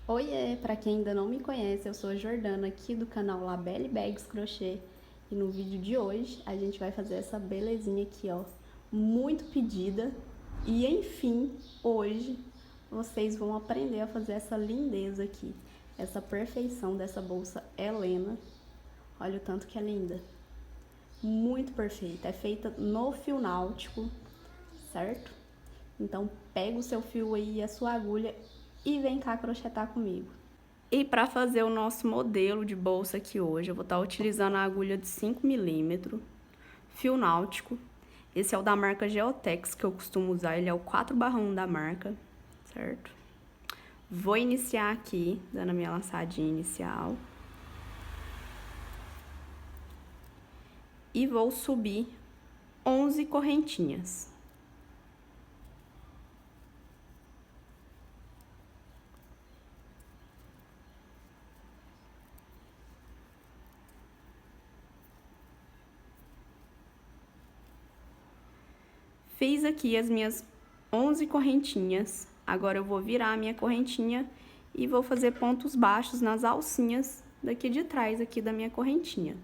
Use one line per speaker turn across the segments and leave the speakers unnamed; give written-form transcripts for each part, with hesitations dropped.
Oiê, para quem ainda não me conhece, eu sou a Jordana aqui do canal Labelle Bags Crochê e no vídeo de hoje a gente vai fazer essa belezinha aqui, ó, muito pedida e enfim, hoje vocês vão aprender a fazer essa lindeza aqui, essa perfeição dessa bolsa Helena. Olha o tanto que é linda, muito perfeita, é feita no fio náutico, certo? Então pega o seu fio aí e a sua agulha e vem cá crochetar comigo. E para fazer o nosso modelo de bolsa aqui hoje, eu vou estar utilizando a agulha de 5 milímetros, fio náutico. Esse é o da marca Geotex, que eu costumo usar, ele é o 4/1 da marca, certo? Vou iniciar aqui, dando a minha laçadinha inicial. E vou subir 11 correntinhas. Fiz aqui as minhas 11 correntinhas. Agora eu vou virar a minha correntinha e vou fazer pontos baixos nas alcinhas daqui de trás aqui da minha correntinha.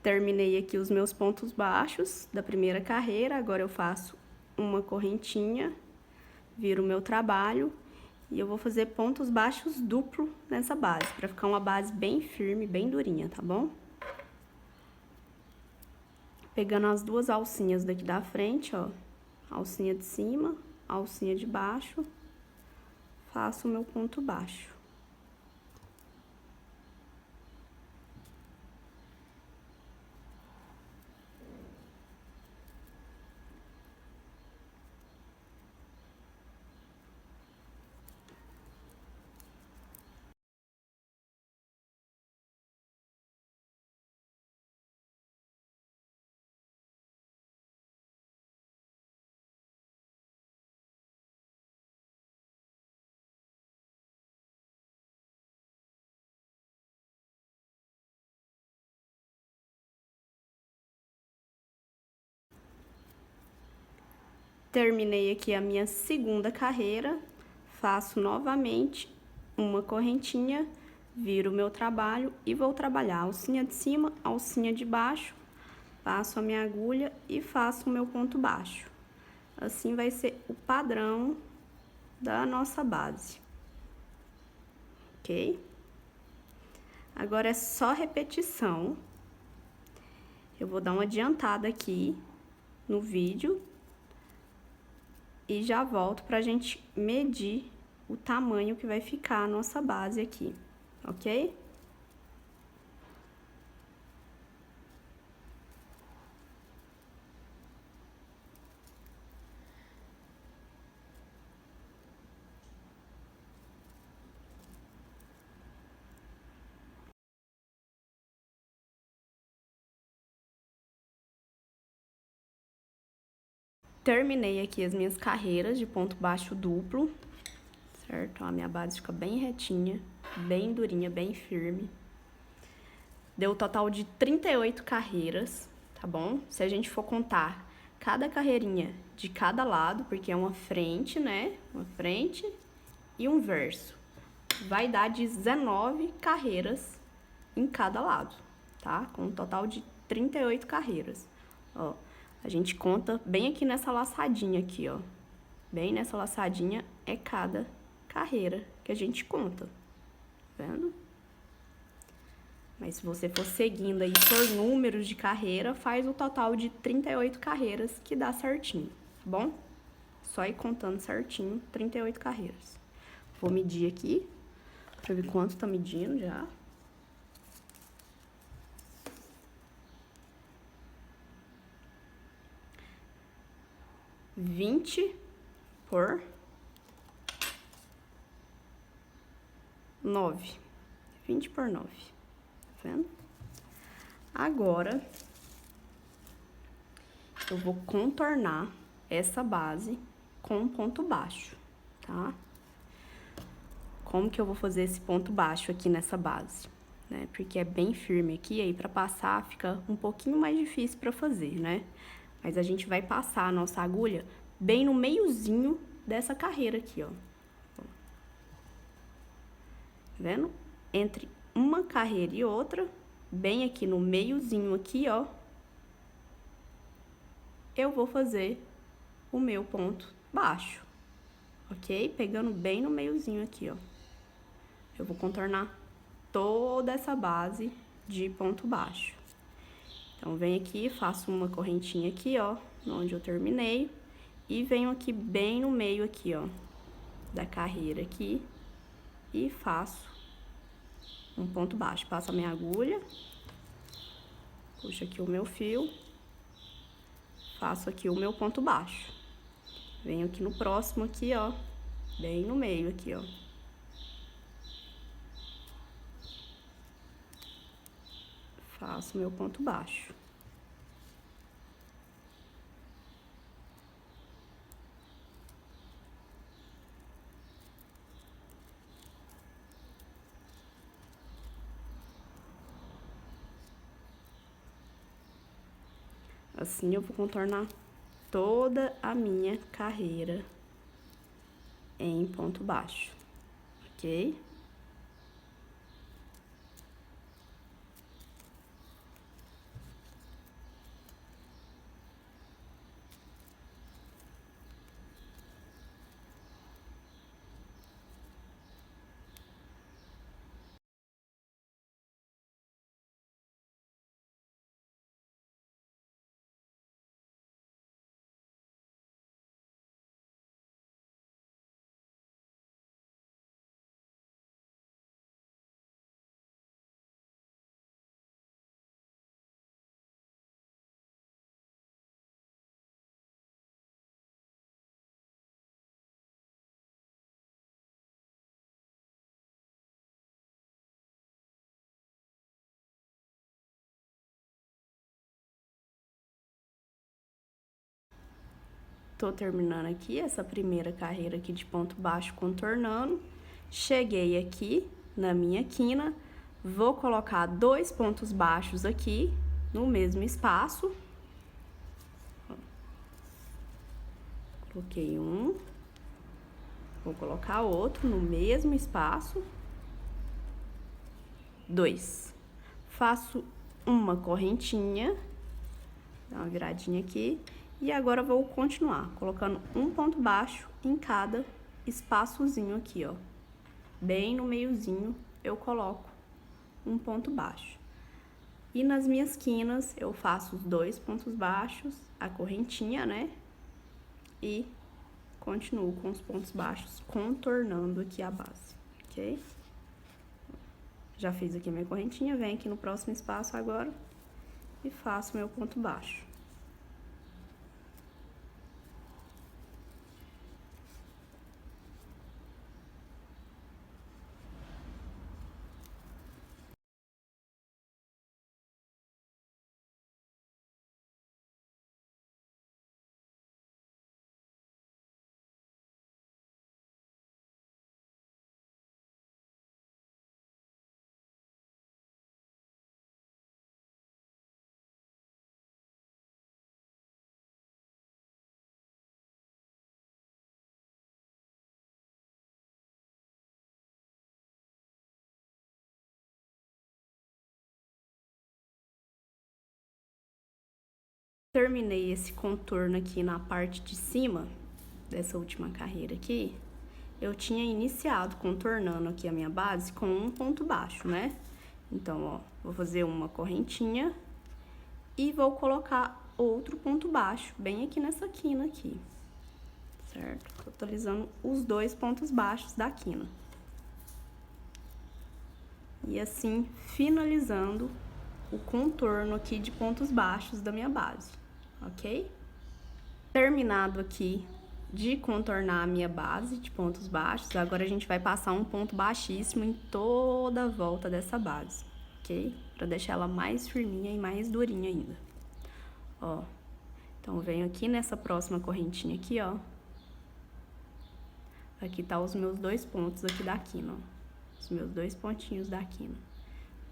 Terminei aqui os meus pontos baixos da primeira carreira, agora eu faço uma correntinha, viro o meu trabalho e eu vou fazer pontos baixos duplo nessa base, pra ficar uma base bem firme, bem durinha, tá bom? Pegando as duas alcinhas daqui da frente, ó, alcinha de cima, alcinha de baixo, faço o meu ponto baixo. Terminei aqui a minha segunda carreira, faço novamente uma correntinha, viro o meu trabalho e vou trabalhar a alcinha de cima, a alcinha de baixo, passo a minha agulha e faço o meu ponto baixo. Assim vai ser o padrão da nossa base, ok? Agora é só repetição. Eu vou dar uma adiantada aqui no vídeo e já volto pra gente medir o tamanho que vai ficar a nossa base aqui, ok? Terminei aqui as minhas carreiras de ponto baixo duplo, certo? A minha base fica bem retinha, bem durinha, bem firme. Deu um total de 38 carreiras, tá bom? Se a gente for contar cada carreirinha de cada lado, porque é uma frente, né? Uma frente e um verso. Vai dar 19 carreiras em cada lado, tá? Com um total de 38 carreiras. Ó, a gente conta bem aqui nessa laçadinha aqui, ó. Bem nessa laçadinha é cada carreira que a gente conta, tá vendo? Mas se você for seguindo aí por números de carreira, faz o total de 38 carreiras que dá certinho, tá bom? Só ir contando certinho, 38 carreiras. Vou medir aqui, pra ver quanto tá medindo já. Vinte por 9. 20 por 9, tá vendo? Agora, eu vou contornar essa base com um ponto baixo, tá? Como que eu vou fazer esse ponto baixo aqui nessa base, né? Porque é bem firme aqui, aí pra passar fica um pouquinho mais difícil pra fazer, né? Mas a gente vai passar a nossa agulha bem no meiozinho dessa carreira aqui, ó. Tá vendo? Entre uma carreira e outra, bem aqui no meiozinho aqui, ó, eu vou fazer o meu ponto baixo, ok? Pegando bem no meiozinho aqui, ó. Eu vou contornar toda essa base de ponto baixo. Então, venho aqui, faço uma correntinha aqui, ó, onde eu terminei, e venho aqui bem no meio aqui, ó, da carreira aqui, e faço um ponto baixo. Passo a minha agulha, puxo aqui o meu fio, faço aqui o meu ponto baixo. Venho aqui no próximo aqui, ó, bem no meio aqui, ó. Faço meu ponto baixo. Assim eu vou contornar toda a minha carreira em ponto baixo, ok? Tô terminando aqui essa primeira carreira aqui de ponto baixo contornando. Cheguei aqui na minha quina, vou colocar 2 pontos baixos aqui no mesmo espaço. Coloquei um, vou colocar outro no mesmo espaço. 2. Faço uma correntinha, dá uma viradinha aqui. E agora vou continuar colocando um ponto baixo em cada espaçozinho aqui, ó. Bem no meiozinho eu coloco um ponto baixo. E nas minhas quinas eu faço os 2 pontos baixos, a correntinha, né? E continuo com os pontos baixos contornando aqui a base, ok? Já fiz aqui minha correntinha, venho aqui no próximo espaço agora e faço meu ponto baixo. Terminei esse contorno aqui na parte de cima dessa última carreira aqui. Eu tinha iniciado contornando aqui a minha base com um ponto baixo, né? Então, ó, vou fazer uma correntinha e vou colocar outro ponto baixo bem aqui nessa quina aqui, certo? Totalizando os 2 pontos baixos da quina. E assim, finalizando o contorno aqui de pontos baixos da minha base, ok? Terminado aqui de contornar a minha base de pontos baixos, agora a gente vai passar um ponto baixíssimo em toda a volta dessa base, ok? Pra deixar ela mais firminha e mais durinha ainda. Ó, então venho aqui nessa próxima correntinha aqui, ó. Aqui tá os meus 2 pontos aqui da quina, ó. Os meus 2 pontinhos da quina.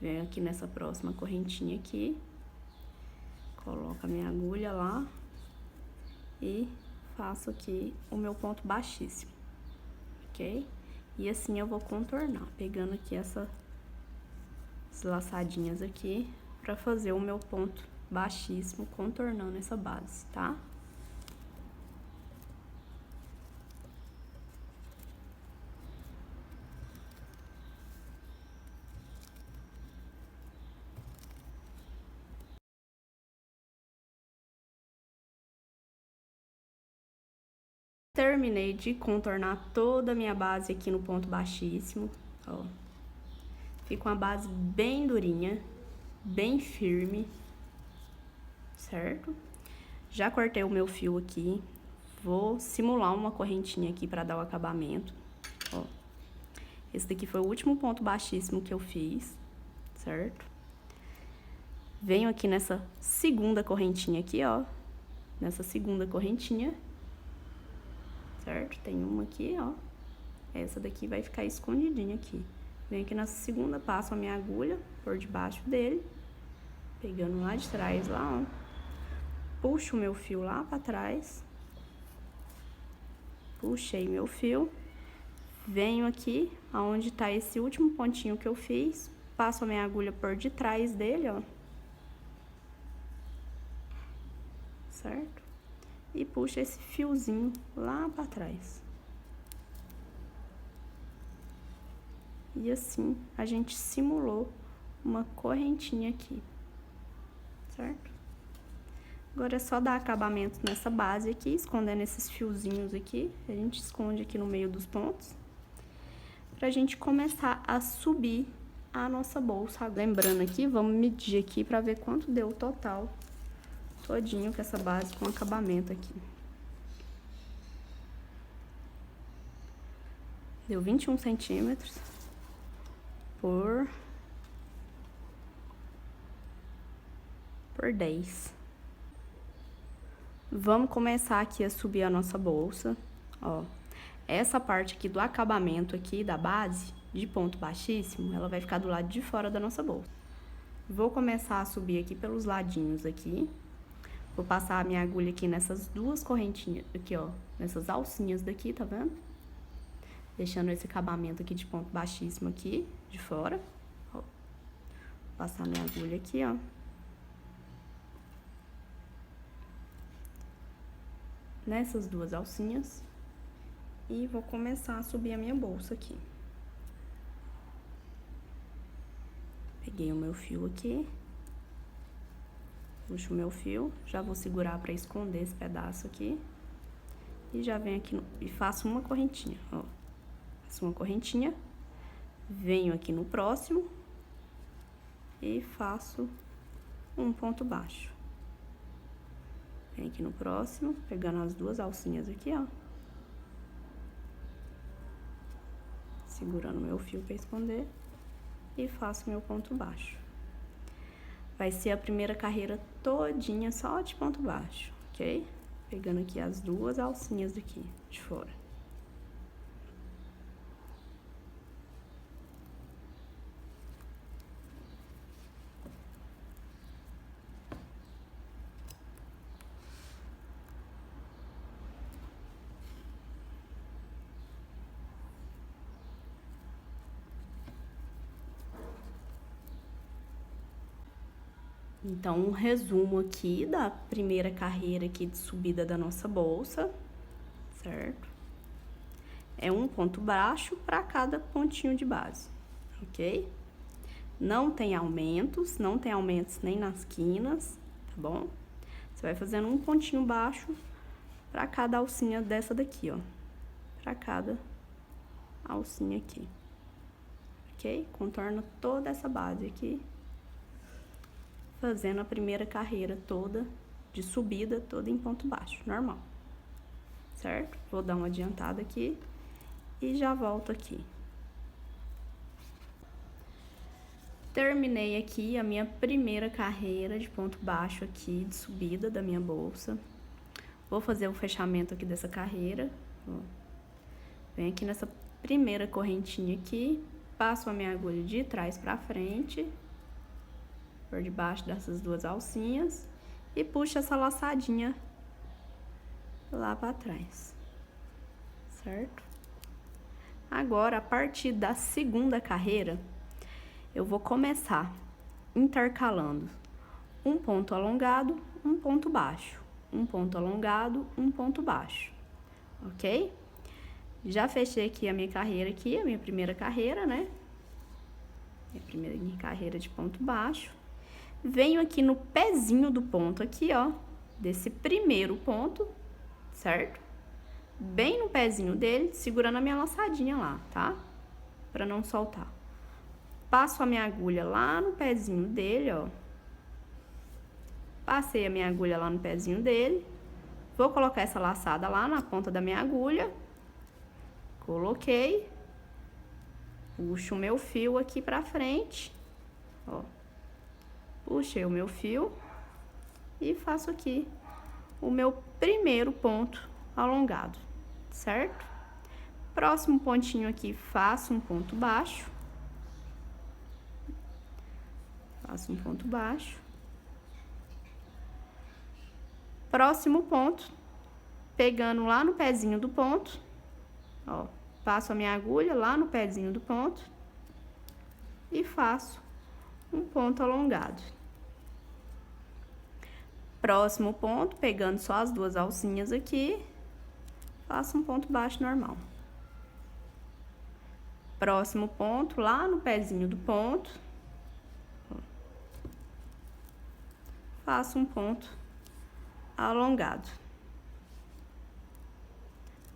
Venho aqui nessa próxima correntinha aqui. Coloco a minha agulha lá. E faço aqui o meu ponto baixíssimo, ok? E assim eu vou contornar, pegando aqui essas laçadinhas aqui, pra fazer o meu ponto baixíssimo, contornando essa base, tá? Terminei de contornar toda a minha base aqui no ponto baixíssimo, ó. Fica uma base bem durinha, bem firme, certo? Já cortei o meu fio aqui, vou simular uma correntinha aqui pra dar o acabamento, ó. Esse daqui foi o último ponto baixíssimo que eu fiz, certo? Venho aqui nessa segunda correntinha aqui, ó. Nessa segunda correntinha, certo? Tem uma aqui, ó. Essa daqui vai ficar escondidinha aqui. Venho aqui nessa segunda, passo a minha agulha por debaixo dele, pegando lá de trás, lá, ó. Puxo o meu fio lá pra trás. Puxei meu fio. Venho aqui, aonde tá esse último pontinho que eu fiz, passo a minha agulha por detrás dele, ó. Certo? E puxo esse fiozinho lá pra trás. E assim, a gente simulou uma correntinha aqui, certo? Agora é só dar acabamento nessa base aqui, escondendo esses fiozinhos aqui. A gente esconde aqui no meio dos pontos, pra gente começar a subir a nossa bolsa. Lembrando aqui, vamos medir aqui pra ver quanto deu o total todinho com essa base com acabamento aqui. Deu 21 centímetros por 10. Vamos começar aqui a subir a nossa bolsa, ó. Essa parte aqui do acabamento aqui da base, de ponto baixíssimo, ela vai ficar do lado de fora da nossa bolsa. Vou começar a subir aqui pelos ladinhos aqui. Vou passar a minha agulha aqui nessas duas correntinhas, aqui, ó, nessas alcinhas daqui, tá vendo? Deixando esse acabamento aqui de ponto baixíssimo aqui, de fora. Ó. Vou passar minha agulha aqui, ó. Nessas duas alcinhas. E vou começar a subir a minha bolsa aqui. Peguei o meu fio aqui. Puxo o meu fio, já vou segurar pra esconder esse pedaço aqui. E já venho aqui e faço uma correntinha, ó. Faço uma correntinha, venho aqui no próximo e faço um ponto baixo. Venho aqui no próximo, pegando as duas alcinhas aqui, ó. Segurando meu fio pra esconder e faço meu ponto baixo. Vai ser a primeira carreira todinha só de ponto baixo, ok? Pegando aqui as duas alcinhas daqui, de fora. Então, um resumo aqui da primeira carreira aqui de subida da nossa bolsa, certo? É um ponto baixo para cada pontinho de base, ok? Não tem aumentos nem nas quinas, tá bom? Você vai fazendo um pontinho baixo para cada alcinha dessa daqui, ó. Para cada alcinha aqui, ok? Contorna toda essa base aqui, fazendo a primeira carreira toda de subida, toda em ponto baixo, normal, certo? Vou dar uma adiantada aqui e já volto aqui. Terminei aqui a minha primeira carreira de ponto baixo aqui, de subida da minha bolsa. Vou fazer o fechamento aqui dessa carreira, ó. Venho aqui nessa primeira correntinha aqui, passo a minha agulha de trás pra frente, por debaixo dessas duas alcinhas, e puxo essa laçadinha lá pra trás, certo? Agora, a partir da segunda carreira, eu vou começar intercalando um ponto alongado, um ponto baixo, um ponto alongado, um ponto baixo, ok? Já fechei aqui a minha carreira aqui, a minha primeira carreira, né? Minha primeira carreira de ponto baixo. Venho aqui no pezinho do ponto aqui, ó, desse primeiro ponto, certo? Bem no pezinho dele, segurando a minha laçadinha lá, tá? Pra não soltar. Passo a minha agulha lá no pezinho dele, ó. Passei a minha agulha lá no pezinho dele. Vou colocar essa laçada lá na ponta da minha agulha. Coloquei. Puxo o meu fio aqui pra frente, ó. Puxei o meu fio e faço aqui o meu primeiro ponto alongado, certo? Próximo pontinho aqui, faço um ponto baixo. Faço um ponto baixo. Próximo ponto, pegando lá no pezinho do ponto, ó, passo a minha agulha lá no pezinho do ponto e faço um ponto alongado. Próximo ponto, pegando só as duas alcinhas aqui, faço um ponto baixo normal. Próximo ponto, lá no pezinho do ponto, faço um ponto alongado.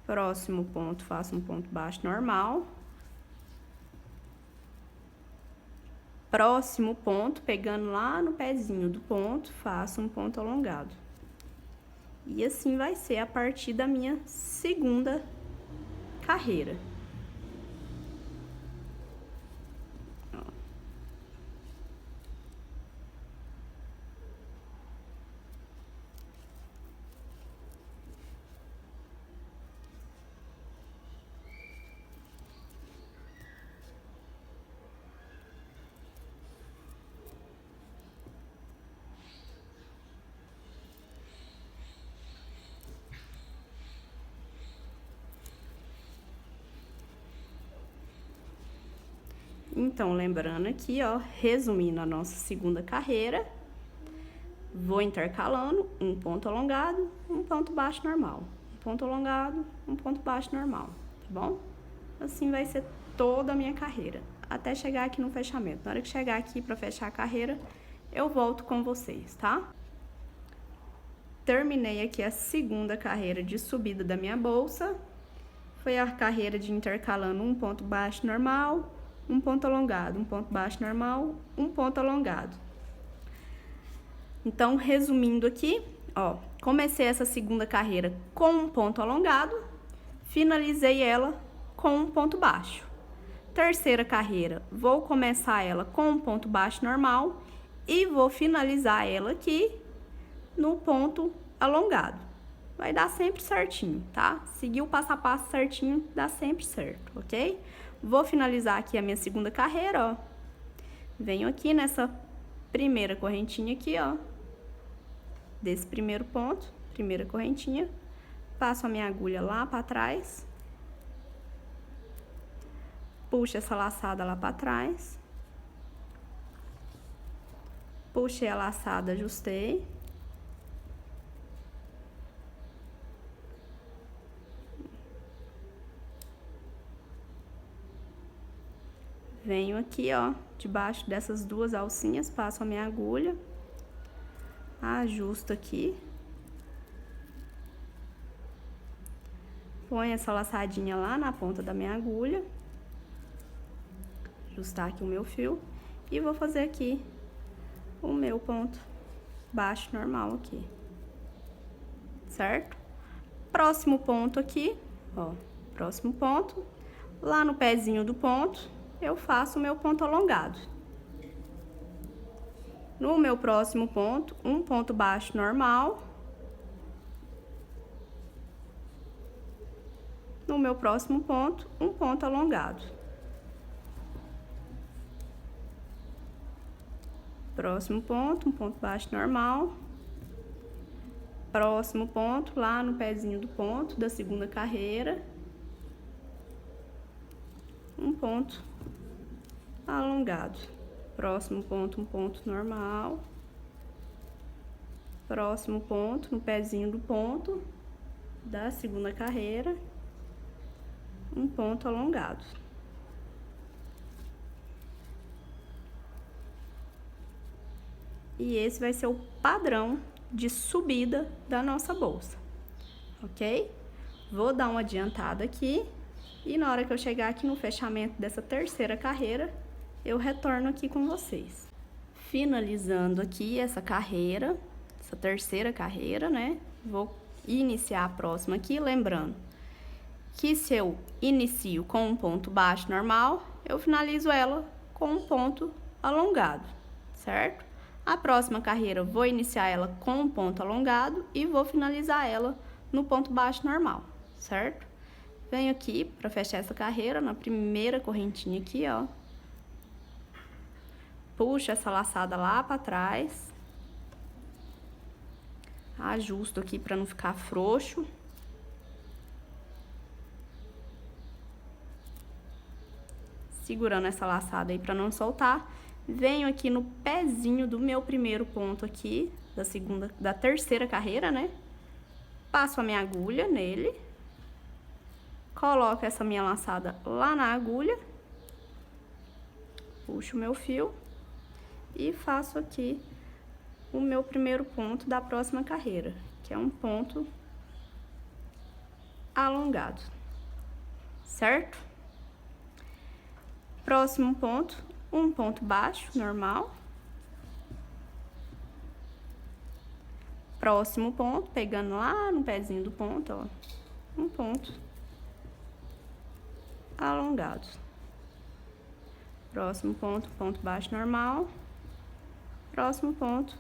Próximo ponto, faço um ponto baixo normal. Próximo ponto, pegando lá no pezinho do ponto, faço um ponto alongado. E assim vai ser a partir da minha segunda carreira. Então, lembrando aqui, ó, resumindo a nossa segunda carreira, vou intercalando um ponto alongado, um ponto baixo normal. Um ponto alongado, um ponto baixo normal, tá bom? Assim vai ser toda a minha carreira, até chegar aqui no fechamento. Na hora que chegar aqui pra fechar a carreira, eu volto com vocês, tá? Terminei aqui a segunda carreira de subida da minha bolsa. Foi a carreira de intercalando um ponto baixo normal, um ponto alongado, um ponto baixo normal, um ponto alongado. Então, resumindo aqui, ó, comecei essa segunda carreira com um ponto alongado, finalizei ela com um ponto baixo. Terceira carreira, vou começar ela com um ponto baixo normal e vou finalizar ela aqui no ponto alongado. Vai dar sempre certinho, tá? Seguir o passo a passo certinho, dá sempre certo, ok? Vou finalizar aqui a minha segunda carreira, ó. Venho aqui nessa primeira correntinha aqui, ó. Desse primeiro ponto, primeira correntinha. Passo a minha agulha lá pra trás. Puxo essa laçada lá pra trás. Puxei a laçada, ajustei. Venho aqui, ó, debaixo dessas duas alcinhas, passo a minha agulha, ajusto aqui. Ponho essa laçadinha lá na ponta da minha agulha. Ajustar aqui o meu fio. E vou fazer aqui o meu ponto baixo normal aqui. Certo? Próximo ponto aqui, ó, próximo ponto, lá no pezinho do ponto, eu faço o meu ponto alongado. No meu próximo ponto, um ponto baixo normal. No meu próximo ponto, um ponto alongado. Próximo ponto, um ponto baixo normal. Próximo ponto, lá no pezinho do ponto da segunda carreira. Um ponto alongado. Próximo ponto, um ponto normal. Próximo ponto, no pezinho do ponto da segunda carreira, um ponto alongado. E esse vai ser o padrão de subida da nossa bolsa, ok? Vou dar uma adiantada aqui e na hora que eu chegar aqui no fechamento dessa terceira carreira, eu retorno aqui com vocês. Finalizando aqui essa carreira, essa terceira carreira, né? Vou iniciar a próxima aqui, lembrando que se eu inicio com um ponto baixo normal, eu finalizo ela com um ponto alongado, certo? A próxima carreira eu vou iniciar ela com um ponto alongado e vou finalizar ela no ponto baixo normal, certo? Venho aqui para fechar essa carreira na primeira correntinha aqui, ó. Puxo essa laçada lá para trás. Ajusto aqui para não ficar frouxo. Segurando essa laçada aí para não soltar. Venho aqui no pezinho do meu primeiro ponto aqui, da terceira carreira, né? Passo a minha agulha nele. Coloco essa minha laçada lá na agulha. Puxo o meu fio. E faço aqui o meu primeiro ponto da próxima carreira, que é um ponto alongado, certo? Próximo ponto, um ponto baixo, normal. Próximo ponto, pegando lá no pezinho do ponto, ó, um ponto alongado. Próximo ponto, ponto baixo normal. Próximo ponto,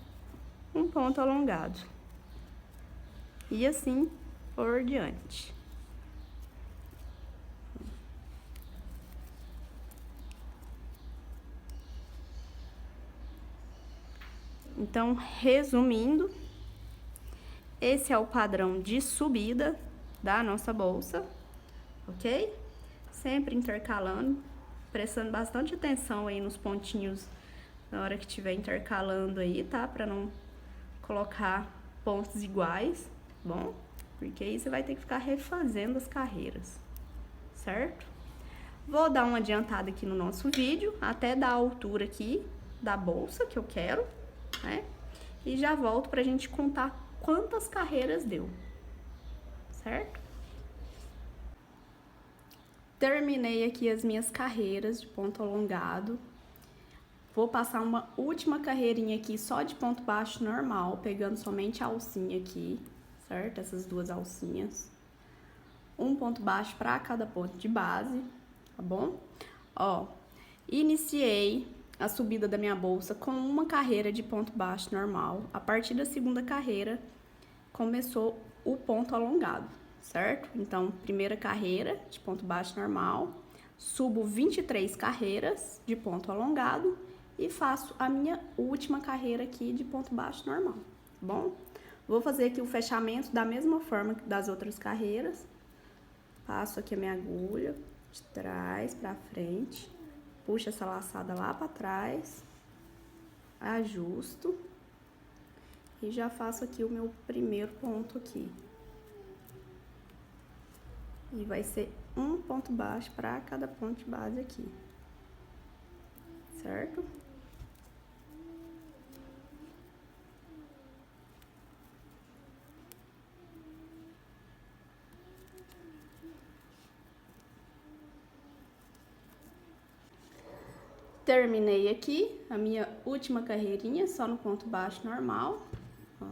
um ponto alongado. E assim por diante. Então, resumindo, esse é o padrão de subida da nossa bolsa, ok? Sempre intercalando, prestando bastante atenção aí nos pontinhos na hora que estiver intercalando aí, tá? Pra não colocar pontos iguais, tá bom? Porque aí você vai ter que ficar refazendo as carreiras, certo? Vou dar uma adiantada aqui no nosso vídeo, até dar a altura aqui da bolsa que eu quero, né? E já volto pra gente contar quantas carreiras deu, certo? Terminei aqui as minhas carreiras de ponto alongado. Vou passar uma última carreirinha aqui só de ponto baixo normal, pegando somente a alcinha aqui, certo? Essas duas alcinhas. Um ponto baixo para cada ponto de base, tá bom? Ó, iniciei a subida da minha bolsa com uma carreira de ponto baixo normal. A partir da segunda carreira, começou o ponto alongado, certo? Então, primeira carreira de ponto baixo normal, subo 23 carreiras de ponto alongado e faço a minha última carreira aqui de ponto baixo normal, tá bom? Vou fazer aqui o fechamento da mesma forma que das outras carreiras. Passo aqui a minha agulha de trás pra frente, puxo essa laçada lá pra trás, ajusto e já faço aqui o meu primeiro ponto aqui. E vai ser um ponto baixo para cada ponto de base aqui, certo? Terminei aqui a minha última carreirinha, só no ponto baixo normal. Ó,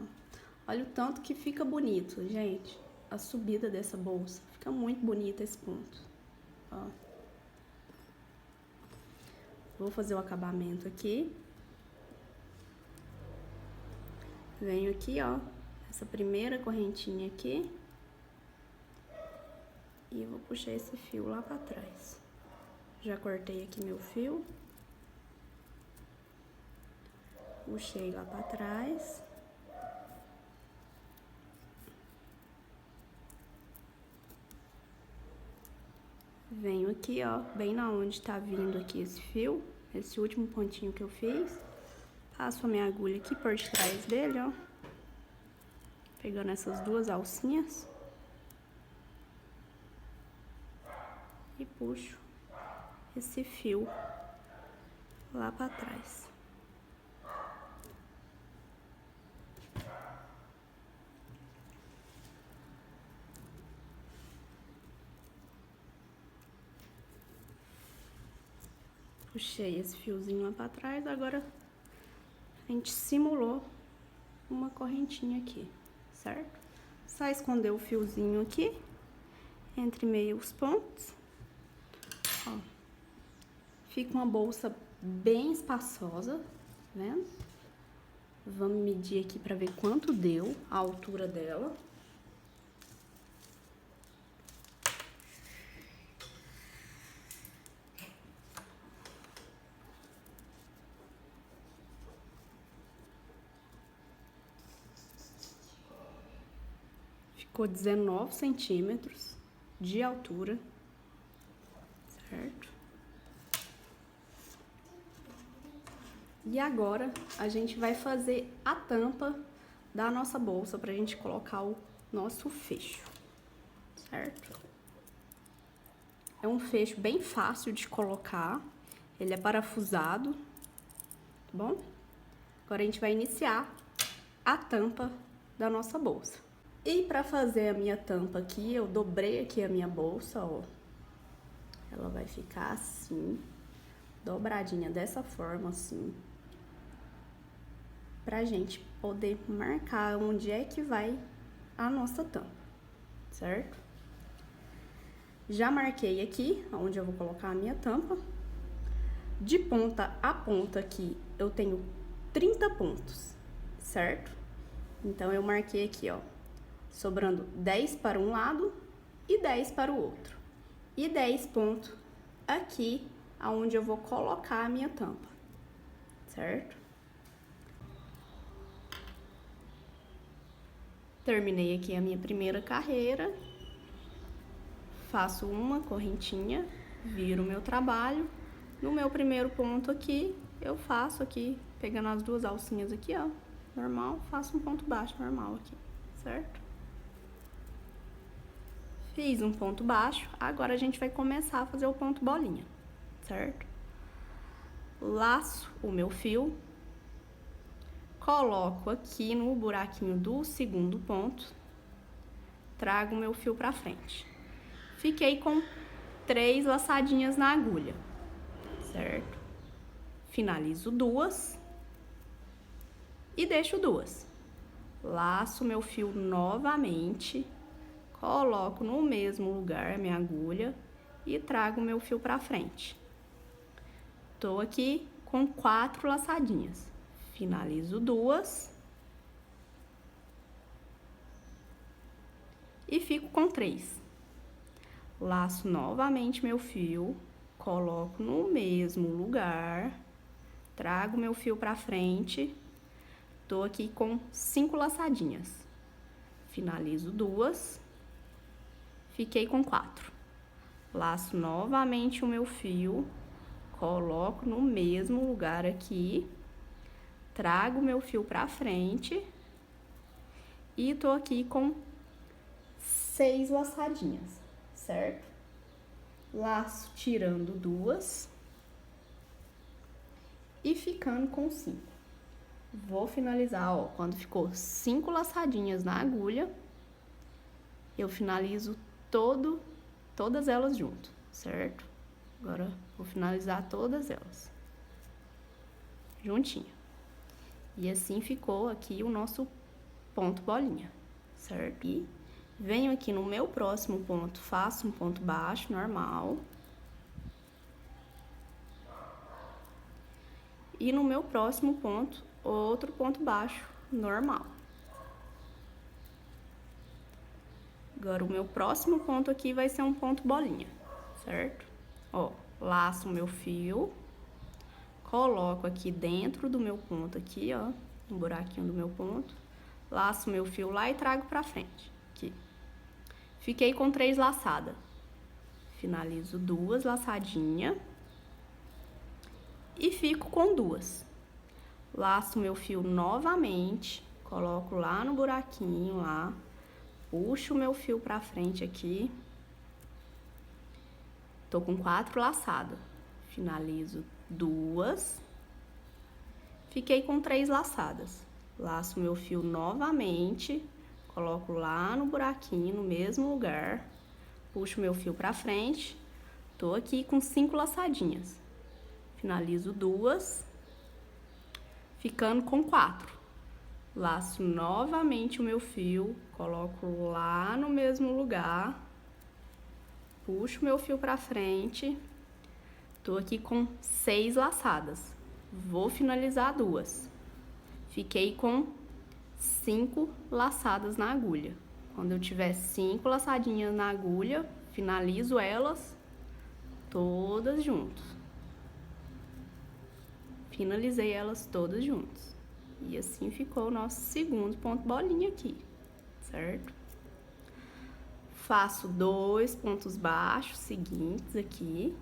olha o tanto que fica bonito, gente. a subida dessa bolsa. Fica muito bonita esse ponto, ó. Vou fazer o acabamento aqui. Venho aqui, ó, essa primeira correntinha aqui. E vou puxar esse fio lá pra trás. Já cortei aqui meu fio. Puxei lá pra trás. Venho aqui, ó, bem na onde tá vindo aqui esse fio, esse último pontinho que eu fiz. Passo a minha agulha aqui por trás dele, ó. Pegando essas duas alcinhas. E puxo esse fio lá pra trás. Puxei esse fiozinho lá pra trás, agora a gente simulou uma correntinha aqui, certo? Só esconder o fiozinho aqui, entre meio os pontos. Ó, fica uma bolsa bem espaçosa, tá vendo? Vamos medir aqui pra ver quanto deu a altura dela. Ficou 19 centímetros de altura, certo? E agora a gente vai fazer a tampa da nossa bolsa pra gente colocar o nosso fecho, certo? É um fecho bem fácil de colocar, ele é parafusado, tá bom? Agora a gente vai iniciar a tampa da nossa bolsa. E pra fazer a minha tampa aqui, eu dobrei aqui a minha bolsa, ó. Ela vai ficar assim, dobradinha dessa forma, assim. Pra gente poder marcar onde é que vai a nossa tampa, certo? Já marquei aqui, onde eu vou colocar a minha tampa. De ponta a ponta aqui, eu tenho 30 pontos, certo? Então, eu marquei aqui, ó, sobrando 10 para um lado e 10 para o outro. E 10 pontos aqui, aonde eu vou colocar a minha tampa, certo? Terminei aqui a minha primeira carreira. Faço uma correntinha, viro o meu trabalho. No meu primeiro ponto aqui, eu faço aqui, pegando as duas alcinhas aqui, ó, normal, faço um ponto baixo normal aqui, certo? Fiz um ponto baixo, agora a gente vai começar a fazer o ponto bolinha, certo? Laço o meu fio, coloco aqui no buraquinho do segundo ponto, trago o meu fio pra frente. Fiquei com 3 laçadinhas na agulha, certo? Finalizo 2 e deixo 2. Laço meu fio novamente, coloco no mesmo lugar a minha agulha e trago meu fio pra frente. Tô aqui com 4 laçadinhas. Finalizo 2 e fico com 3. Laço novamente meu fio, coloco no mesmo lugar, trago meu fio pra frente. Tô aqui com 5 laçadinhas. Finalizo 2. Fiquei com 4. Laço novamente o meu fio, coloco no mesmo lugar aqui, trago meu fio pra frente e tô aqui com 6 laçadinhas, certo? Laço tirando 2 e ficando com 5. Vou finalizar, ó, quando ficou 5 laçadinhas na agulha, eu finalizo todas elas junto, certo? Agora, vou finalizar todas elas juntinho. E assim ficou aqui o nosso ponto bolinha, certo? E Venho aqui no meu próximo ponto, faço um ponto baixo normal. E no meu próximo ponto, outro ponto baixo normal. Agora, o meu próximo ponto aqui vai ser um ponto bolinha, certo? Ó, laço o meu fio, coloco aqui dentro do meu ponto aqui, ó, no buraquinho do meu ponto, laço o meu fio lá e trago pra frente, aqui. Fiquei com 3 laçadas. Finalizo 2 laçadinhas e fico com 2. Laço meu fio novamente, coloco lá no buraquinho lá, puxo o meu fio pra frente aqui. Tô com 4 laçadas. Finalizo 2. Fiquei com 3 laçadas. Laço meu fio novamente, coloco lá no buraquinho, no mesmo lugar. Puxo meu fio pra frente. Tô aqui com 5 laçadinhas. Finalizo 2. Ficando com 4. Laço novamente o meu fio, coloco lá no mesmo lugar, puxo meu fio pra frente, tô aqui com 6 laçadas, vou finalizar 2. Fiquei com 5 laçadas na agulha. Quando eu tiver 5 laçadinhas na agulha, finalizo elas todas juntas. Finalizei elas todas juntas. E assim ficou o nosso segundo ponto bolinha aqui, certo? Faço 2 pontos baixos seguintes aqui.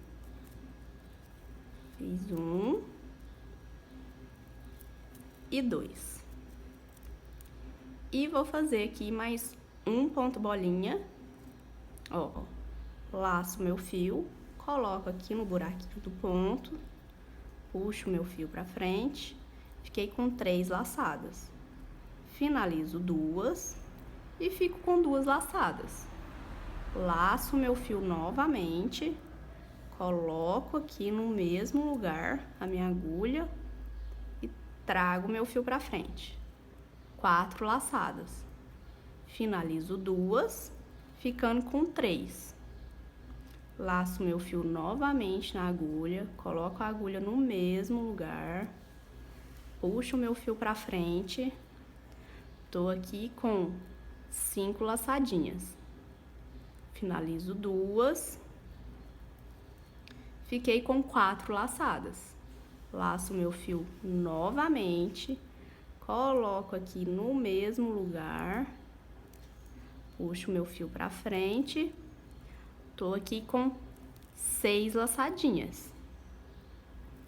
Fiz 1 e 2. E vou fazer aqui mais um ponto bolinha. Ó, laço meu fio, coloco aqui no buraquinho do ponto, puxo meu fio pra frente. Fiquei com 3 laçadas. Finalizo 2 e fico com 2 laçadas. Laço meu fio novamente, coloco aqui no mesmo lugar a minha agulha e trago meu fio pra frente. 4 laçadas. Finalizo 2, ficando com 3. Laço meu fio novamente na agulha, coloco a agulha no mesmo lugar. Puxo o meu fio pra frente, tô aqui com 5 laçadinhas. Finalizo 2, fiquei com 4 laçadas. Laço meu fio novamente, coloco aqui no mesmo lugar, puxo meu fio pra frente, tô aqui com 6 laçadinhas.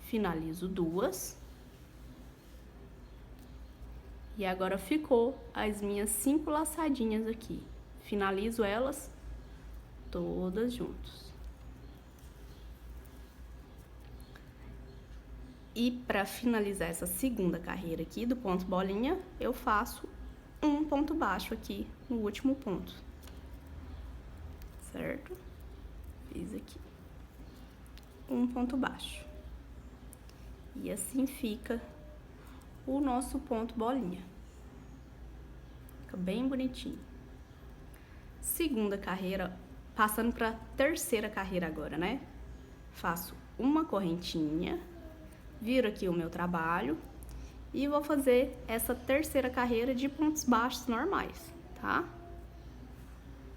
Finalizo 2. E agora ficou as minhas 5 laçadinhas aqui. Finalizo elas todas juntas. E para finalizar essa segunda carreira aqui do ponto bolinha, eu faço um ponto baixo aqui no último ponto. Certo? Fiz aqui um ponto baixo. E assim fica o nosso ponto bolinha. Fica bem bonitinho. Segunda carreira, passando para terceira carreira agora, né? Faço uma correntinha, viro aqui o meu trabalho e vou fazer essa terceira carreira de pontos baixos normais, tá?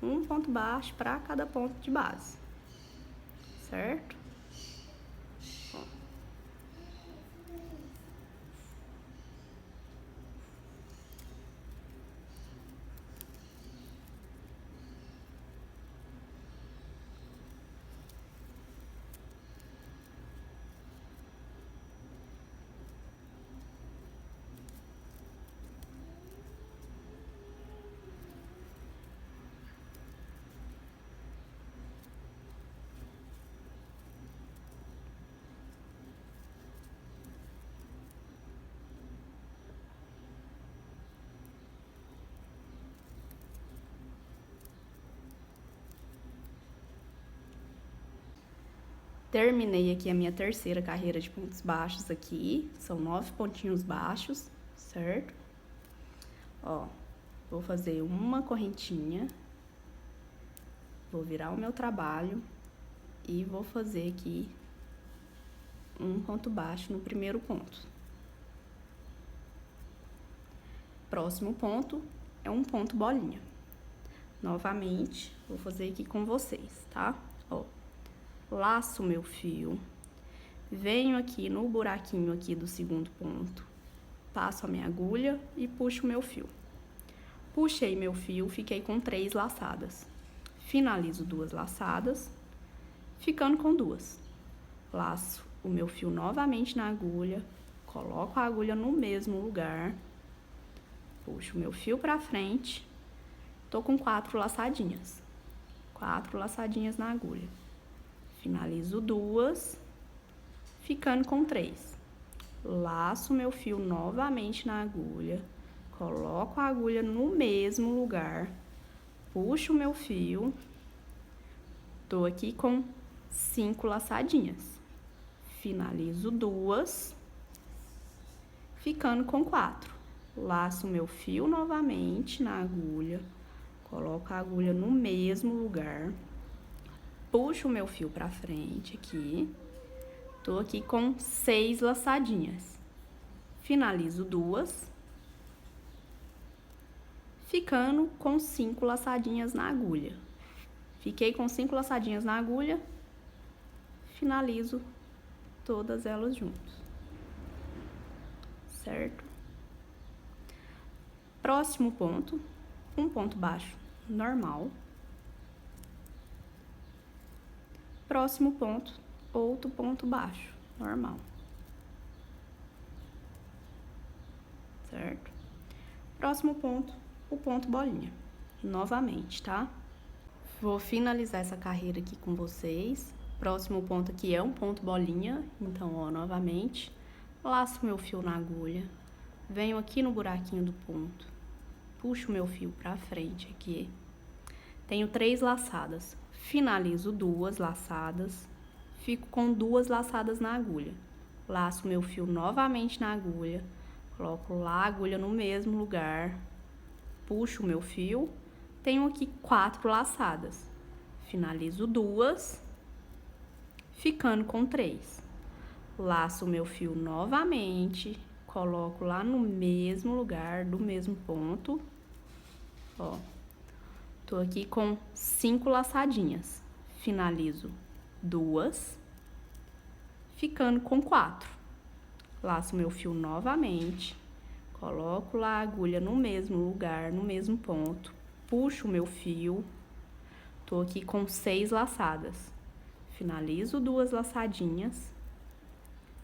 Um ponto baixo para cada ponto de base, certo? Terminei aqui a minha terceira carreira de pontos baixos aqui, são 9 pontinhos baixos, certo? Ó, vou fazer uma correntinha, Vou virar o meu trabalho e vou fazer aqui um ponto baixo no primeiro ponto. Próximo ponto é um ponto bolinha. Novamente, vou fazer aqui com vocês, tá? Ó, laço meu fio, venho aqui no buraquinho aqui do segundo ponto, passo a minha agulha e puxo o meu fio. Puxei meu fio, fiquei com 3 laçadas. Finalizo 2 laçadas, ficando com 2. Laço o meu fio novamente na agulha, coloco a agulha no mesmo lugar, puxo o meu fio pra frente, tô com 4 laçadinhas. 4 laçadinhas na agulha. Finalizo 2, ficando com 3. Laço meu fio novamente na agulha, coloco a agulha no mesmo lugar, puxo o meu fio, tô aqui com 5 laçadinhas. Finalizo 2, ficando com 4. Laço meu fio novamente na agulha, coloco a agulha no mesmo lugar, puxo o meu fio pra frente aqui, tô aqui com 6 laçadinhas. Finalizo 2, ficando com 5 laçadinhas na agulha. Fiquei com 5 laçadinhas na agulha, finalizo todas elas juntas, certo? Próximo ponto, um ponto baixo normal. Próximo ponto, outro ponto baixo normal, certo? Próximo ponto, o ponto bolinha, novamente, tá? Vou finalizar essa carreira aqui com vocês. Próximo ponto aqui é um ponto bolinha, então, ó, novamente, laço meu fio na agulha, venho aqui no buraquinho do ponto, puxo meu fio pra frente aqui, tenho 3 laçadas, finalizo 2 laçadas, fico com 2 laçadas na agulha, laço meu fio novamente na agulha, coloco lá a agulha no mesmo lugar, puxo o meu fio, tenho aqui 4 laçadas, finalizo 2, ficando com 3. Laço o meu fio novamente, coloco lá no mesmo lugar, do mesmo ponto, ó. Tô aqui com 5 laçadinhas, finalizo 2, ficando com 4. Laço meu fio novamente, coloco lá a agulha no mesmo lugar, no mesmo ponto, puxo o meu fio, tô aqui com 6 laçadas, finalizo 2 laçadinhas,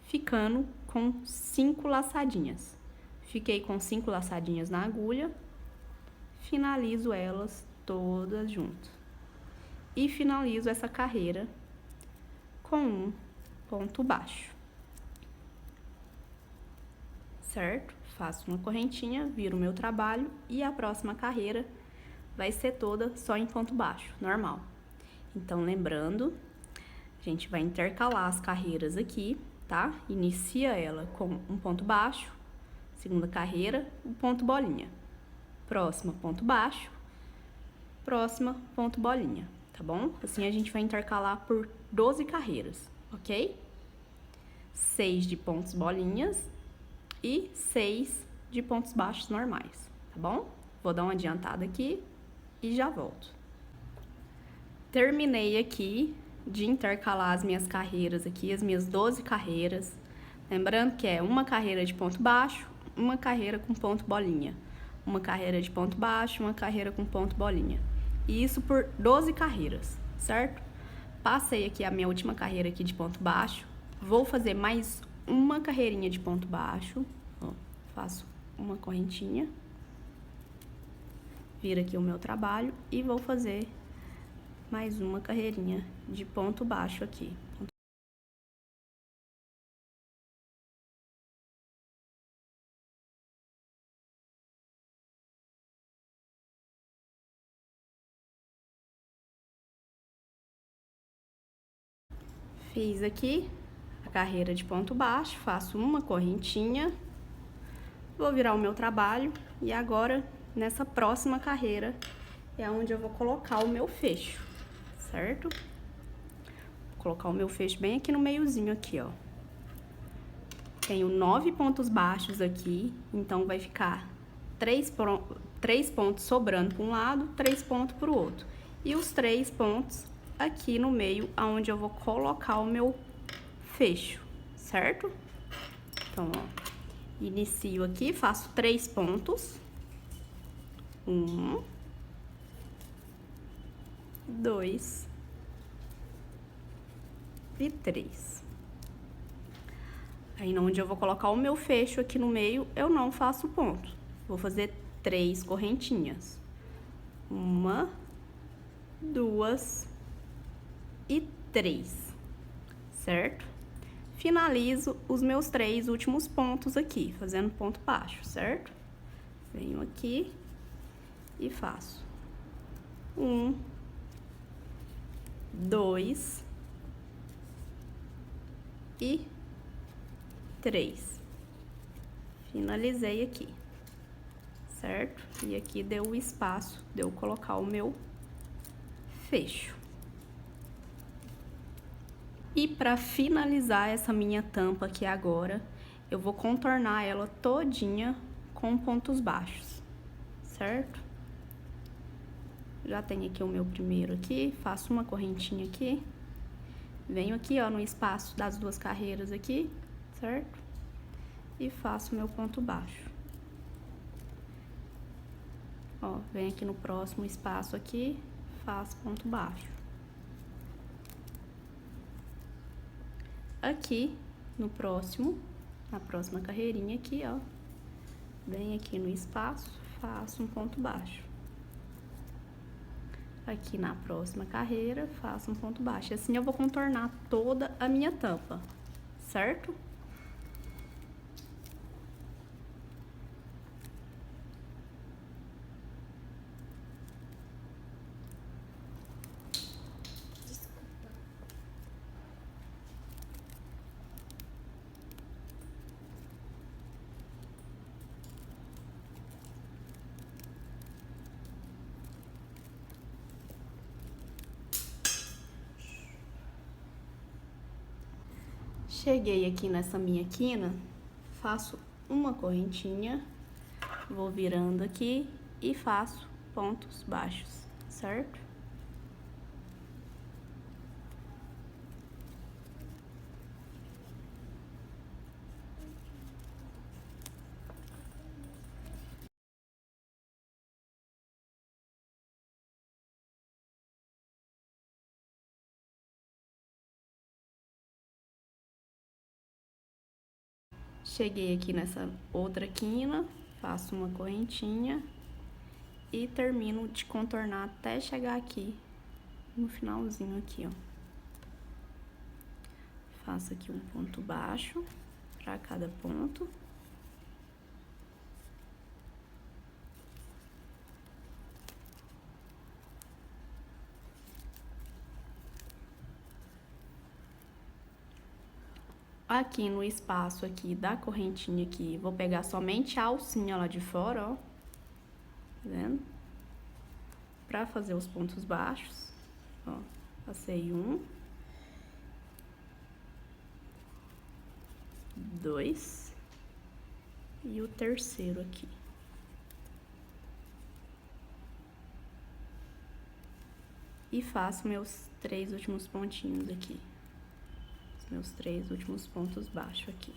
ficando com 5 laçadinhas. Fiquei com 5 laçadinhas na agulha, finalizo elas todas juntas. E finalizo essa carreira com um ponto baixo. Certo? Faço uma correntinha, viro o meu trabalho e a próxima carreira vai ser toda só em ponto baixo, normal. Então, lembrando, a gente vai intercalar as carreiras aqui, tá? Inicia ela com um ponto baixo, segunda carreira, o ponto bolinha. Próxima, ponto baixo, próxima, ponto bolinha, tá bom? Assim a gente vai intercalar por 12 carreiras, ok? 6 de pontos bolinhas e 6 de pontos baixos normais, tá bom? Vou dar uma adiantada aqui e já volto. Terminei aqui de intercalar as minhas carreiras aqui, as minhas 12 carreiras. Lembrando que é uma carreira de ponto baixo, uma carreira com ponto bolinha. Uma carreira de ponto baixo, uma carreira com ponto bolinha. E isso por 12 carreiras, certo? Passei aqui a minha última carreira aqui de ponto baixo. Vou fazer mais uma carreirinha de ponto baixo. Ó, faço uma correntinha. Viro aqui o meu trabalho e vou fazer mais uma carreirinha de ponto baixo aqui. Fiz aqui a carreira de ponto baixo, faço uma correntinha, vou virar o meu trabalho e agora, nessa próxima carreira, é onde eu vou colocar o meu fecho. certo? Vou colocar o meu fecho bem aqui no meiozinho aqui, ó. Tenho 9 pontos baixos aqui, então vai ficar 3 pontos sobrando para um lado, 3 pontos para o outro. E os 3 pontos aqui no meio, aonde eu vou colocar o meu fecho, certo? Então, ó, inicio aqui, faço 3 pontos. 1, 2 e 3. Aí, onde eu vou colocar o meu fecho aqui no meio, eu não faço ponto. Vou fazer 3 correntinhas. 1, 2 e 3, certo? Finalizo os meus 3 últimos pontos aqui, fazendo ponto baixo, certo? Venho aqui e faço 1, 2 e 3. Finalizei aqui, certo? E aqui deu o espaço de eu colocar o meu fecho. E para finalizar essa minha tampa aqui agora, eu vou contornar ela todinha com pontos baixos, certo? Já tenho aqui o meu primeiro aqui, faço uma correntinha aqui, venho aqui, ó, no espaço das duas carreiras aqui, certo? E faço meu ponto baixo. Ó, venho aqui no próximo espaço aqui, faço ponto baixo. Aqui, na próxima carreirinha aqui, ó, venho aqui no espaço, faço um ponto baixo. Aqui na próxima carreira, faço um ponto baixo. E assim eu vou contornar toda a minha tampa, certo? Cheguei aqui nessa minha quina, faço uma correntinha, vou virando aqui e faço pontos baixos, certo? Cheguei aqui nessa outra quina, faço uma correntinha e termino de contornar até chegar aqui no finalzinho aqui, ó. Faço aqui um ponto baixo para cada ponto. Aqui no espaço aqui da correntinha aqui, vou pegar somente a alcinha lá de fora, ó. Tá vendo? Pra fazer os pontos baixos, ó. Passei 1, 2 e o terceiro aqui. E faço meus 3 últimos pontinhos aqui. Meus 3 últimos pontos baixos aqui.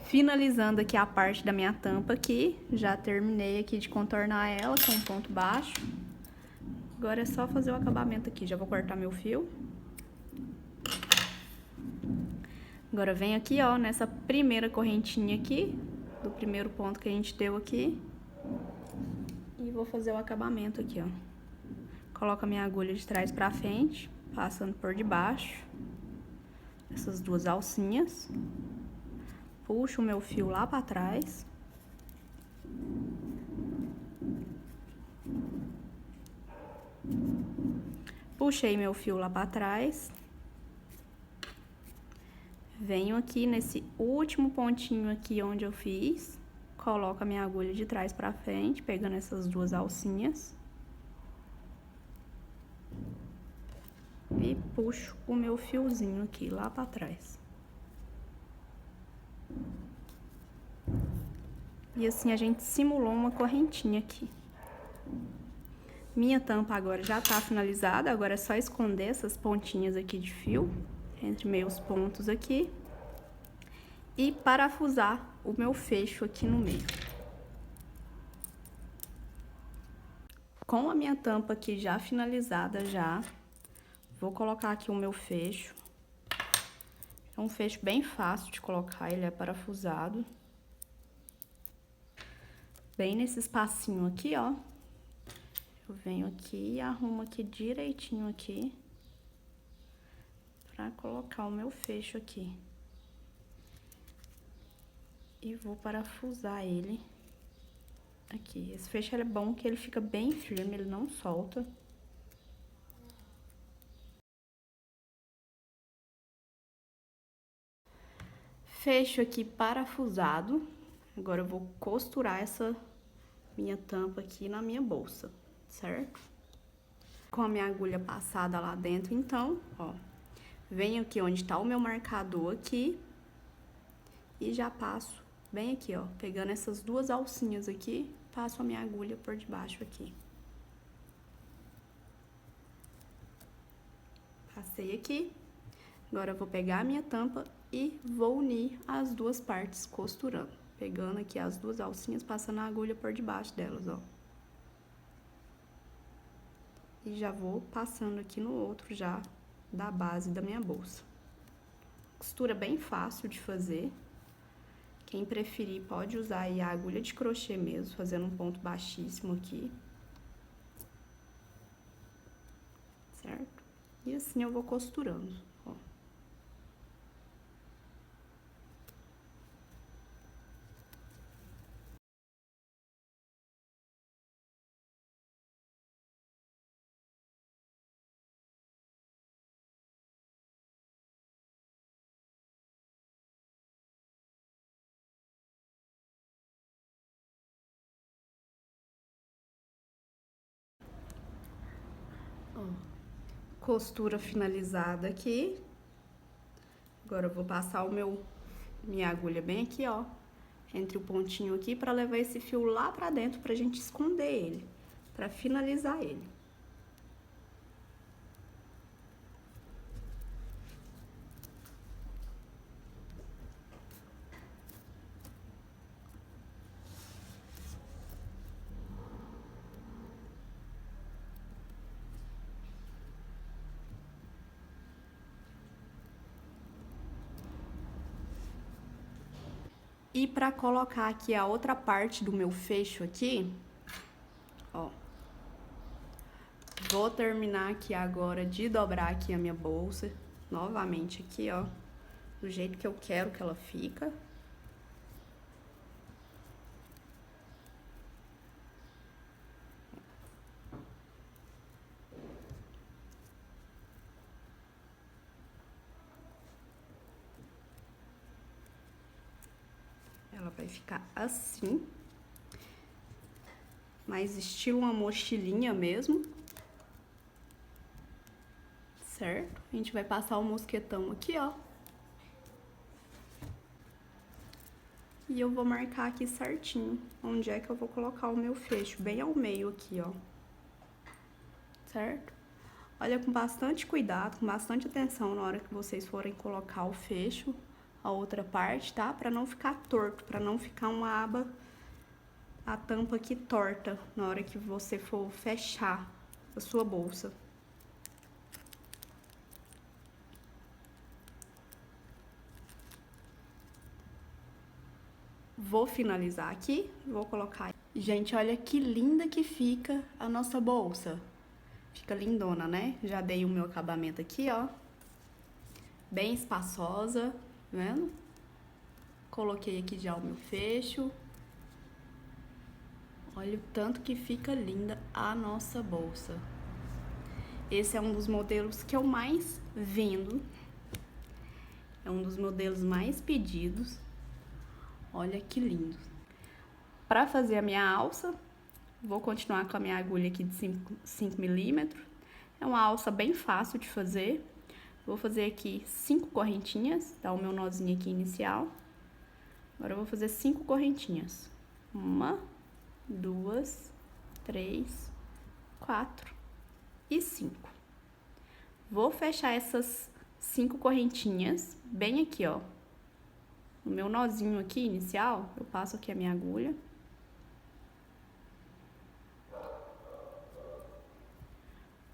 Finalizando aqui a parte da minha tampa aqui, já terminei aqui de contornar ela com um ponto baixo. Agora é só fazer o acabamento aqui, já vou cortar meu fio. Agora venho aqui, ó, nessa primeira correntinha aqui, do primeiro ponto que a gente deu aqui. E vou fazer o acabamento aqui, ó. Coloco a minha agulha de trás pra frente, passando por debaixo. Essas duas alcinhas. Puxo o meu fio lá pra trás. Puxei meu fio lá pra trás. Venho aqui nesse último pontinho aqui onde eu fiz. coloco a minha agulha de trás pra frente, pegando essas duas alcinhas. E puxo o meu fiozinho aqui, lá pra trás. E assim a gente simulou uma correntinha aqui. Minha tampa agora já tá finalizada, agora é só esconder essas pontinhas aqui de fio, entre meus pontos aqui. E parafusar o meu fecho aqui no meio. Com a minha tampa aqui já finalizada já, vou colocar aqui o meu fecho. É um fecho bem fácil de colocar, ele é parafusado. Bem nesse espacinho aqui, ó. Eu venho aqui e arrumo aqui direitinho aqui. Pra colocar o meu fecho aqui. E vou parafusar ele aqui. Esse fecho é bom que ele fica bem firme, ele não solta. Fecho aqui parafusado. Agora eu vou costurar essa minha tampa aqui na minha bolsa, certo? Com a minha agulha passada lá dentro, então, ó, venho aqui onde tá o meu marcador aqui e já passo bem aqui, ó, pegando essas duas alcinhas aqui, passo a minha agulha por debaixo aqui. Passei aqui. Agora eu vou pegar a minha tampa e vou unir as duas partes costurando. Pegando aqui as duas alcinhas, passando a agulha por debaixo delas, ó. E já vou passando aqui no outro já da base da minha bolsa. Costura bem fácil de fazer. Quem preferir pode usar aí a agulha de crochê mesmo, fazendo um ponto baixíssimo aqui. Certo? E assim eu vou costurando, ó. Costura finalizada aqui. Agora eu vou passar minha agulha bem aqui, ó, entre o pontinho aqui, pra levar esse fio lá pra dentro, pra gente esconder ele, pra finalizar ele. E pra colocar aqui a outra parte do meu fecho aqui, ó, vou terminar aqui agora de dobrar aqui a minha bolsa, novamente aqui, ó, do jeito que eu quero que ela fica. Ela vai ficar assim, mais estilo uma mochilinha mesmo, certo? A gente vai passar o mosquetão aqui, ó. E eu vou marcar aqui certinho onde é que eu vou colocar o meu fecho, bem ao meio aqui, ó. Certo? Olha com bastante cuidado, com bastante atenção na hora que vocês forem colocar o fecho, a outra parte, tá? Pra não ficar torto, pra não ficar uma aba, a tampa aqui torta na hora que você for fechar a sua bolsa. Vou finalizar aqui, vou colocar. Gente, olha que linda que fica a nossa bolsa. Fica lindona, né? Já dei o meu acabamento aqui, ó. Bem espaçosa, tá vendo? Coloquei aqui já o meu fecho. Olha o tanto que fica linda a nossa bolsa. Esse é um dos modelos que eu mais vendo. É um dos modelos mais pedidos. Olha que lindo. Para fazer a minha alça, vou continuar com a minha agulha aqui de 5 milímetros. É uma alça bem fácil de fazer. Vou fazer aqui 5 correntinhas, dar o meu nozinho aqui inicial. Agora eu vou fazer 5 correntinhas. 1, 2, 3, 4 e 5. Vou fechar essas 5 correntinhas bem aqui, ó. No meu nozinho aqui inicial, eu passo aqui a minha agulha.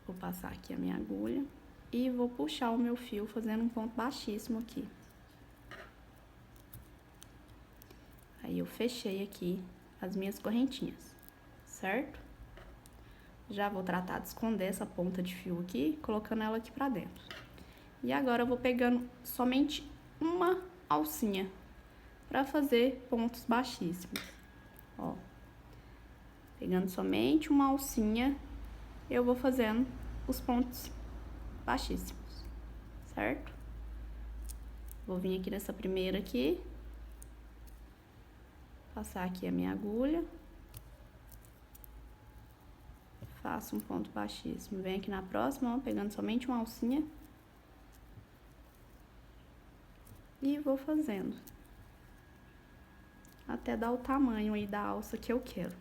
Vou passar aqui a minha agulha e vou puxar o meu fio fazendo um ponto baixíssimo aqui. Aí eu fechei aqui as minhas correntinhas, certo? Já vou tratar de esconder essa ponta de fio aqui, colocando ela aqui pra dentro. E agora eu vou pegando somente uma alcinha pra fazer pontos baixíssimos, ó. Pegando somente uma alcinha, eu vou fazendo os pontos baixíssimos, certo? Vou vir aqui nessa primeira aqui, passar aqui a minha agulha, faço um ponto baixíssimo, venho aqui na próxima, ó, pegando somente uma alcinha e vou fazendo até dar o tamanho aí da alça que eu quero.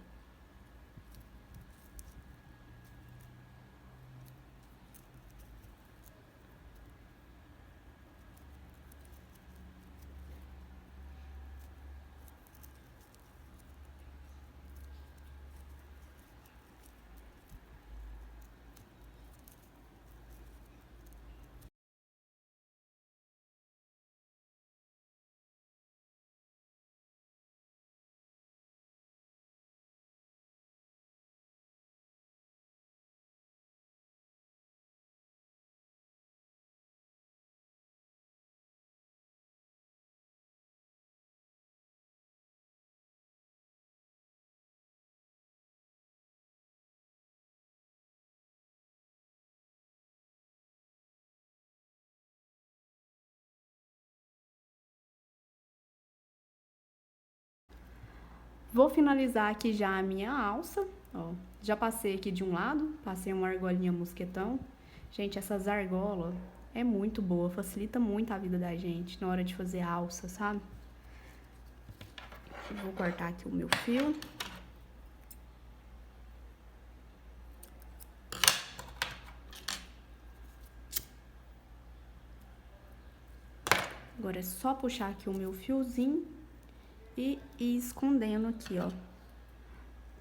Vou finalizar aqui já a minha alça, ó. Já passei aqui de um lado, passei uma argolinha mosquetão. Gente, essas argolas é muito boa, facilita muito a vida da gente na hora de fazer alça, sabe? Vou cortar aqui o meu fio. Agora é só puxar aqui o meu fiozinho e ir escondendo aqui, ó,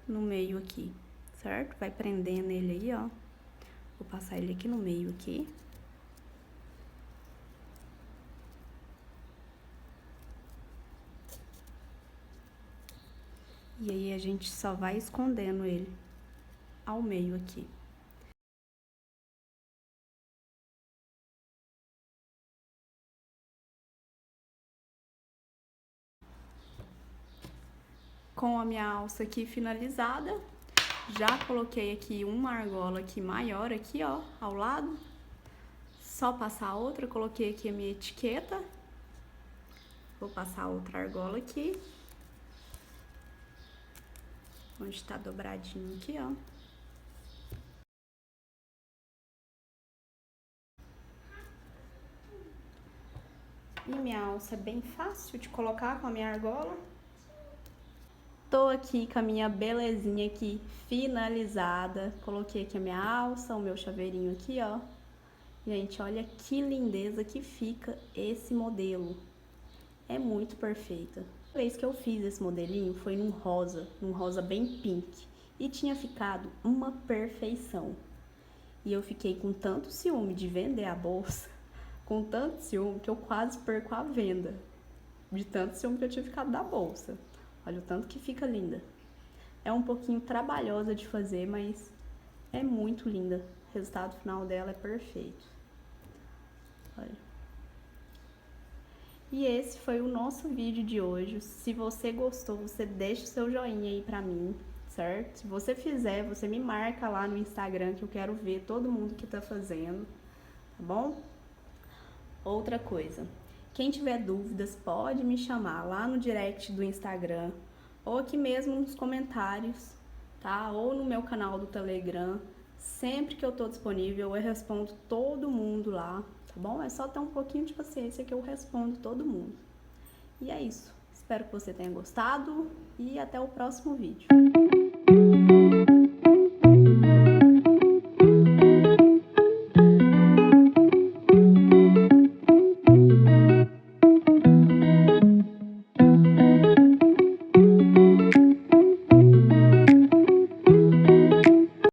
no meio aqui, certo? Vai prendendo ele aí, ó. Vou passar ele aqui no meio aqui. E aí a gente só vai escondendo ele ao meio aqui. Com a minha alça aqui finalizada, já coloquei aqui uma argola aqui maior aqui, ó, ao lado. Só passar a outra, coloquei aqui a minha etiqueta. Vou passar outra argola aqui. Onde tá dobradinho aqui, ó. E minha alça é bem fácil de colocar com a minha argola. Tô aqui com a minha belezinha aqui finalizada. Coloquei aqui a minha alça, o meu chaveirinho aqui, ó. Gente, olha que lindeza que fica esse modelo. É muito perfeita. A vez que eu fiz esse modelinho foi num rosa bem pink. E tinha ficado uma perfeição. E eu fiquei com tanto ciúme de vender a bolsa, com tanto ciúme que eu quase perco a venda. De tanto ciúme que eu tinha ficado da bolsa. Olha o tanto que fica linda. É um pouquinho trabalhosa de fazer, mas é muito linda. O resultado final dela é perfeito. Olha. E esse foi o nosso vídeo de hoje. Se você gostou, você deixa o seu joinha aí pra mim, certo? Se você fizer, você me marca lá no Instagram que eu quero ver todo mundo que tá fazendo, tá bom? Outra coisa, quem tiver dúvidas pode me chamar lá no direct do Instagram ou aqui mesmo nos comentários, tá? Ou no meu canal do Telegram. Sempre que eu tô disponível, eu respondo todo mundo lá, tá bom? É só ter um pouquinho de paciência que eu respondo todo mundo. E é isso. Espero que você tenha gostado e até o próximo vídeo.